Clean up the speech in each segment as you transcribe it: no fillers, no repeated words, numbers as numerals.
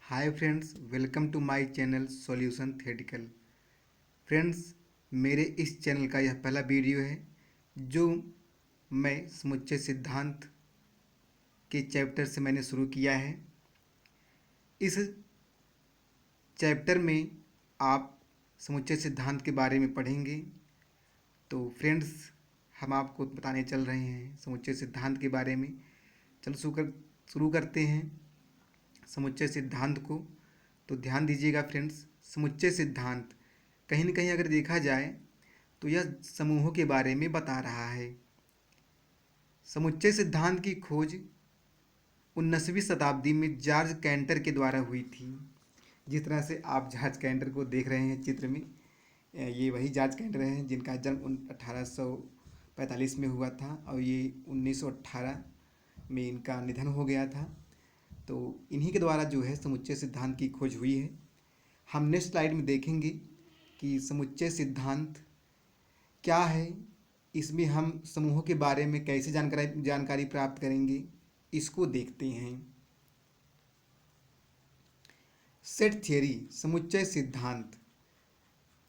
Hi friends, welcome to my channel solution थेटिकल। Friends, मेरे इस चैनल का यह पहला वीडियो है जो मैं समुच्चय सिद्धांत के चैप्टर से मैंने शुरू किया है। इस चैप्टर में आप समुच्चय सिद्धांत के बारे में पढ़ेंगे। तो फ्रेंड्स, हम आपको बताने चल रहे हैं समुच्चय सिद्धांत के बारे में। चलो शुरू करते हैं समुच्चय सिद्धांत को। तो ध्यान दीजिएगा फ्रेंड्स, समुच्चय सिद्धांत कहीं न कहीं अगर देखा जाए तो यह समूहों के बारे में बता रहा है। समुच्चय सिद्धांत की खोज 19वीं शताब्दी में जॉर्ज कैंटर के द्वारा हुई थी। जिस तरह से आप जॉर्ज कैंटर को देख रहे हैं चित्र में, ये वही जॉर्ज कैंटर हैं जिनका जन्म 1845 में हुआ था और ये 1918 में इनका निधन हो गया था। तो इन्हीं के द्वारा जो है समुच्चय सिद्धांत की खोज हुई है। हम नेक्स्ट स्लाइड में देखेंगे कि समुच्चय सिद्धांत क्या है, इसमें हम समूहों के बारे में कैसे जानकारी प्राप्त करेंगे, इसको देखते हैं। सेट थियरी, समुच्चय सिद्धांत।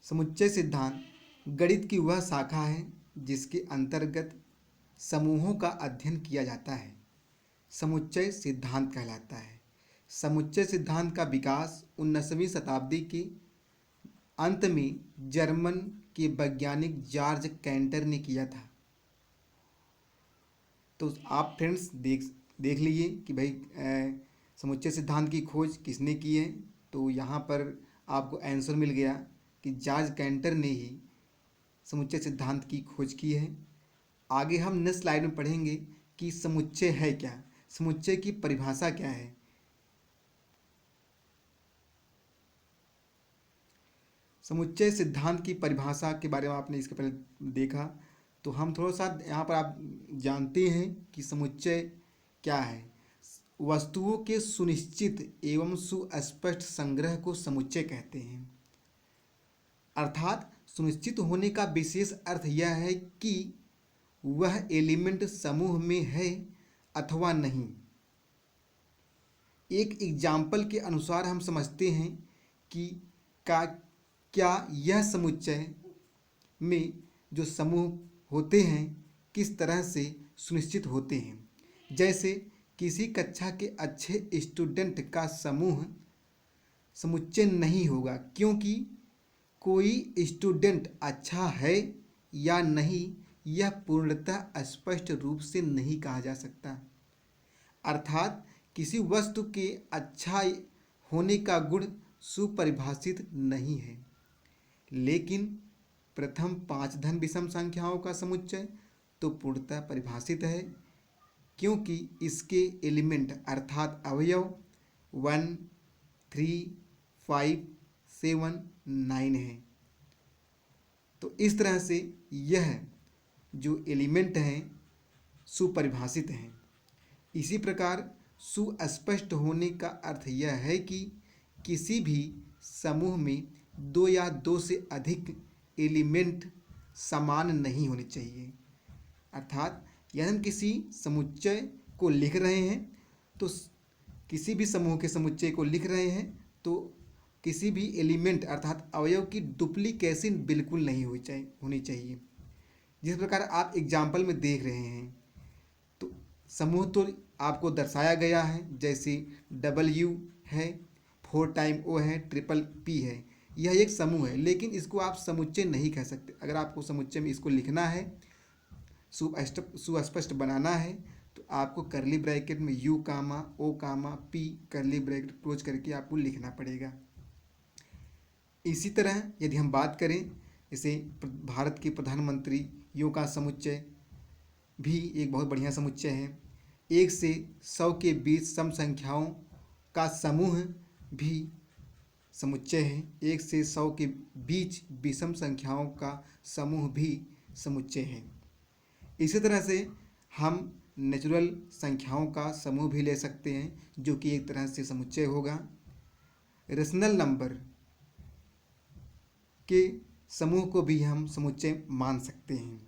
समुच्चय सिद्धांत गणित की वह शाखा है जिसके अंतर्गत समूहों का अध्ययन किया जाता है। समुच्चय सिद्धांत कहलाता है। समुच्चय सिद्धांत का विकास 19वीं शताब्दी के अंत में जर्मन के वैज्ञानिक जॉर्ज कैंटर ने किया था। तो आप फ्रेंड्स देख लीजिए कि भाई समुच्चय सिद्धांत की खोज किसने की है। तो यहाँ पर आपको आंसर मिल गया कि जॉर्ज कैंटर ने ही समुच्चय सिद्धांत की खोज की है। आगे हम नेक्स्ट स्लाइड में पढ़ेंगे कि समुच्चय है क्या, समुच्चय की परिभाषा क्या है। समुच्चय सिद्धांत की परिभाषा के बारे में आपने इसके पहले देखा, तो हम थोड़ा सा यहाँ पर आप जानते हैं कि समुच्चय क्या है। वस्तुओं के सुनिश्चित एवं सुस्पष्ट संग्रह को समुच्चय कहते हैं। अर्थात सुनिश्चित होने का विशेष अर्थ यह है कि वह एलिमेंट समूह में है अथवा नहीं। एक एग्जाम्पल के अनुसार हम समझते हैं कि क्या यह समुच्चय में जो समूह होते हैं किस तरह से सुनिश्चित होते हैं। जैसे किसी कक्षा के अच्छे स्टूडेंट का समूह समुच्चय नहीं होगा, क्योंकि कोई स्टूडेंट अच्छा है या नहीं यह पूर्णतः स्पष्ट रूप से नहीं कहा जा सकता। अर्थात किसी वस्तु के अच्छा होने का गुण सुपरिभाषित नहीं है। लेकिन प्रथम 5 धन विषम संख्याओं का समुच्चय तो पूर्णतः परिभाषित है, क्योंकि इसके एलिमेंट अर्थात अवयव 1, 3, 5, 7, 9 है। तो इस तरह से यह जो एलिमेंट हैं सुपरिभाषित हैं। इसी प्रकार सुस्पष्ट होने का अर्थ यह है कि किसी भी समूह में 2 या 2 से अधिक एलिमेंट समान नहीं होने चाहिए। अर्थात यदि हम किसी समुच्चय को लिख रहे हैं तो किसी भी समूह के समुच्चय को लिख रहे हैं तो किसी भी एलिमेंट अर्थात अवयव की डुप्लीकेशन बिल्कुल नहीं होनी चाहिए। जिस प्रकार आप एग्जाम्पल में देख रहे हैं तो समूह तो आपको दर्शाया गया है, जैसे W है, 4 टाइम O है, ट्रिपल P है। यह एक समूह है, लेकिन इसको आप समुच्चय नहीं कह सकते। अगर आपको समुच्चय में इसको लिखना है, सुस्पष्ट बनाना है, तो आपको करली ब्रैकेट में U, O, P करली ब्रैकेट क्लोज करके आपको लिखना पड़ेगा। इसी तरह यदि हम बात करें, जैसे भारत के प्रधानमंत्रियों का समुच्चय भी एक बहुत बढ़िया समुच्चय है। 1 से 100 के बीच सम संख्याओं का समूह भी समुच्चय है। 1 से 100 के बीच विषम संख्याओं का समूह भी समुच्चय है। इसी तरह से हम नेचुरल संख्याओं का समूह भी ले सकते हैं, जो कि एक तरह से समुच्चय होगा। रेशनल नंबर के समूह को भी हम समुच्चय मान सकते हैं।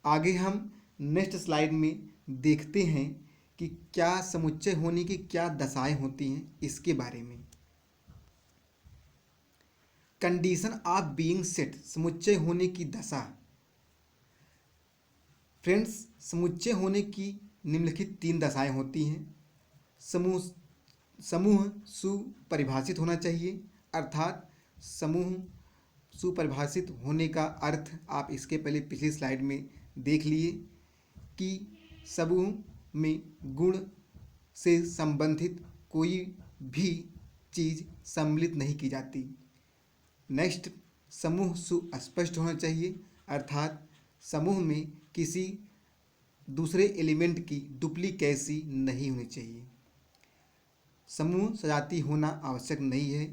आगे हम नेक्स्ट स्लाइड में देखते हैं कि क्या समुच्चय होने की क्या दशाएं होती हैं इसके बारे में। कंडीशन ऑफ बीइंग सेट, समुच्चय होने की दशा। फ्रेंड्स, समुच्चय होने की निम्नलिखित 3 दशाएं होती हैं। समूह समूह सुपरिभाषित होना चाहिए, अर्थात समूह सुपरिभाषित होने का अर्थ आप इसके पहले पिछली स्लाइड में देख लिए कि समूह में गुण से संबंधित कोई भी चीज़ सम्मिलित नहीं की जाती। नेक्स्ट, समूह सुस्पष्ट होना चाहिए, अर्थात समूह में किसी दूसरे एलिमेंट की डुप्लीकेसी नहीं होनी चाहिए। समूह सजाती होना आवश्यक नहीं है,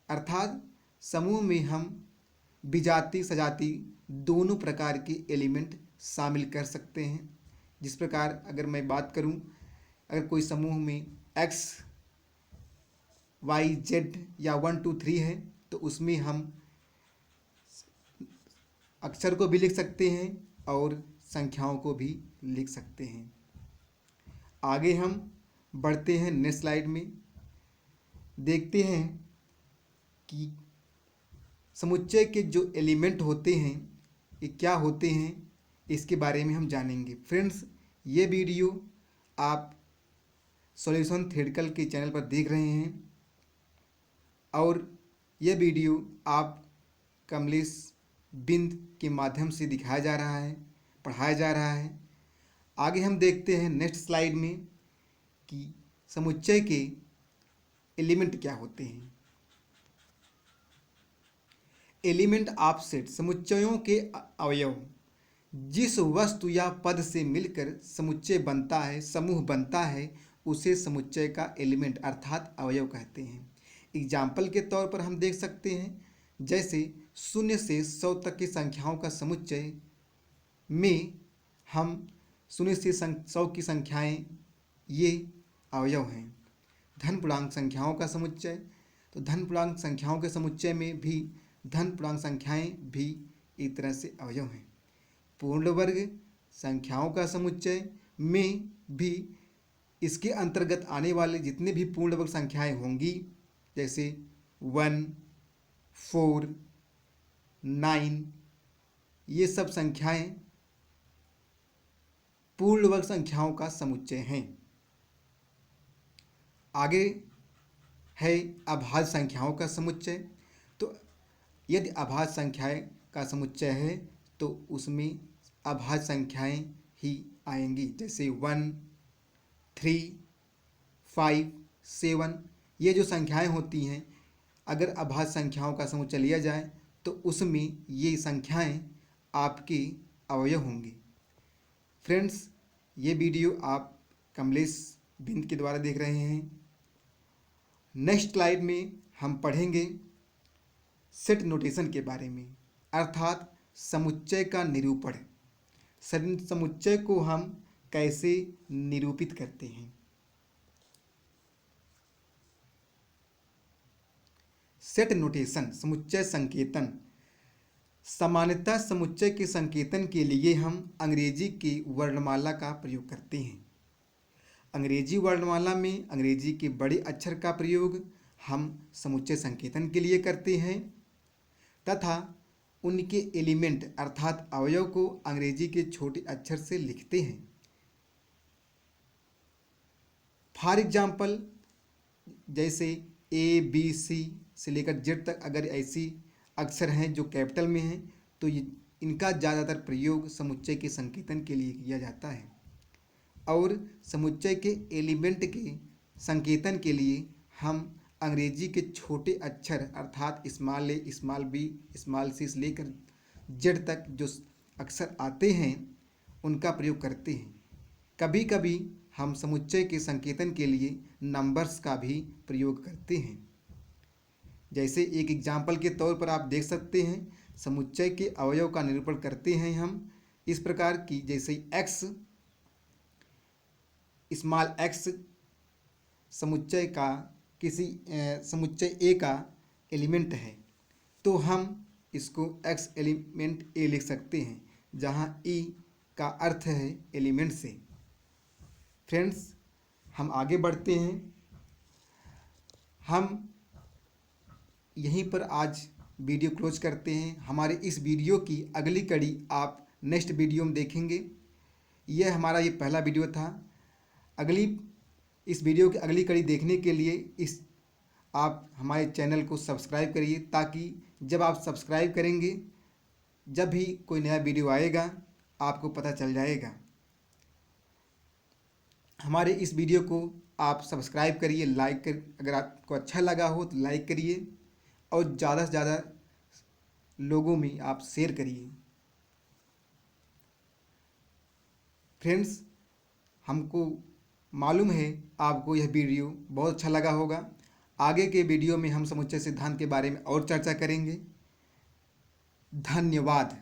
अर्थात समूह में हम विजातीय सजाती दोनों प्रकार के एलिमेंट शामिल कर सकते हैं। जिस प्रकार अगर मैं बात करूं, अगर कोई समूह में x y z या 1 2 3 है तो उसमें हम अक्षर को भी लिख सकते हैं और संख्याओं को भी लिख सकते हैं। आगे हम बढ़ते हैं नेक्स्ट स्लाइड में, देखते हैं कि समुच्चय के जो एलिमेंट होते हैं ये क्या होते हैं, इसके बारे में हम जानेंगे। फ्रेंड्स, ये वीडियो आप सॉल्यूशन थ्योरेटिकल के चैनल पर देख रहे हैं और यह वीडियो आप कमलेश बिंद के माध्यम से दिखाया जा रहा है, पढ़ाया जा रहा है। आगे हम देखते हैं नेक्स्ट स्लाइड में कि समुच्चय के एलिमेंट क्या होते हैं। एलिमेंट ऑफ सेट, समुच्चयों के अवयव। जिस वस्तु या पद से मिलकर समुच्चय बनता है, समूह बनता है, उसे समुच्चय का एलिमेंट अर्थात अवयव कहते हैं। एग्जाम्पल के तौर पर हम देख सकते हैं, जैसे 0 से 100 तक की संख्याओं का समुच्चय में हम 0 से 100 की संख्याएं ये अवयव हैं। धन पूर्णांक संख्याओं का समुच्चय, तो धन पूर्णांक संख्याओं के समुच्चय में भी धन पूर्णांक संख्याएं भी एक तरह से अवयव हैं। पूर्ण वर्ग संख्याओं का समुच्चय में भी इसके अंतर्गत आने वाले जितने भी पूर्ण वर्ग संख्याएं होंगी, जैसे 1 4 9, ये सब संख्याएं पूर्ण वर्ग संख्याओं का समुच्चय हैं। आगे है अभाज्य संख्याओं का समुच्चय। तो यदि अभाज्य संख्याएं का समुच्चय है तो उसमें अभाज्य संख्याएं ही आएंगी, जैसे 1 3 5 7। ये जो संख्याएं होती हैं, अगर अभाज्य संख्याओं का समुच्चय लिया जाए तो उसमें ये संख्याएं आपके अवयव होंगे। फ्रेंड्स, ये वीडियो आप कमलेश बिंद के द्वारा देख रहे हैं। नेक्स्ट स्लाइड में हम पढ़ेंगे सेट नोटेशन के बारे में, अर्थात समुच्चय का निरूपण। समुच्चय को हम कैसे निरूपित करते हैं। सेट नोटेशन, समुच्चय संकेतन। सामान्यतः समुच्चय के संकेतन के लिए हम अंग्रेजी की वर्णमाला का प्रयोग करते हैं। अंग्रेजी वर्णमाला में अंग्रेजी के बड़े अक्षर का प्रयोग हम समुच्चय संकेतन के लिए करते हैं तथा उनके एलिमेंट अर्थात अवयव को अंग्रेजी के छोटे अक्षर से लिखते हैं। फॉर एग्जाम्पल, जैसे ABC से लेकर Z तक अगर ऐसी अक्षर हैं जो कैपिटल में हैं तो इनका ज़्यादातर प्रयोग समुच्चय के संकेतन के लिए किया जाता है। और समुच्चय के एलिमेंट के संकेतन के लिए हम अंग्रेजी के छोटे अक्षर अर्थात small a, small b, small c से लेकर Z तक जो अक्षर आते हैं उनका प्रयोग करते हैं। कभी कभी हम समुच्चय के संकेतन के लिए नंबर्स का भी प्रयोग करते हैं। जैसे एक एग्जाम्पल के तौर पर आप देख सकते हैं, समुच्चय के अवयव का निरूपण करते हैं हम इस प्रकार की, जैसे x, स्मॉल x समुच्चय का किसी समुच्चय A का एलिमेंट है तो हम इसको x एलिमेंट A लिख सकते हैं, जहाँ E का अर्थ है एलिमेंट से। फ्रेंड्स, हम आगे बढ़ते हैं। हम यहीं पर आज वीडियो क्लोज करते हैं। हमारे इस वीडियो की अगली कड़ी आप नेक्स्ट वीडियो में देखेंगे। यह हमारा ये पहला वीडियो था। इस वीडियो की अगली कड़ी देखने के लिए आप हमारे चैनल को सब्सक्राइब करिए, ताकि जब आप सब्सक्राइब करेंगे, जब भी कोई नया वीडियो आएगा आपको पता चल जाएगा। हमारे इस वीडियो को आप सब्सक्राइब करिए, अगर आपको अच्छा लगा हो तो लाइक करिए और ज़्यादा से ज़्यादा लोगों में आप शेयर करिए। फ्रेंड्स, हमको मालूम है आपको यह वीडियो बहुत अच्छा लगा होगा। आगे के वीडियो में हम समुच्चय सिद्धांत के बारे में और चर्चा करेंगे। धन्यवाद।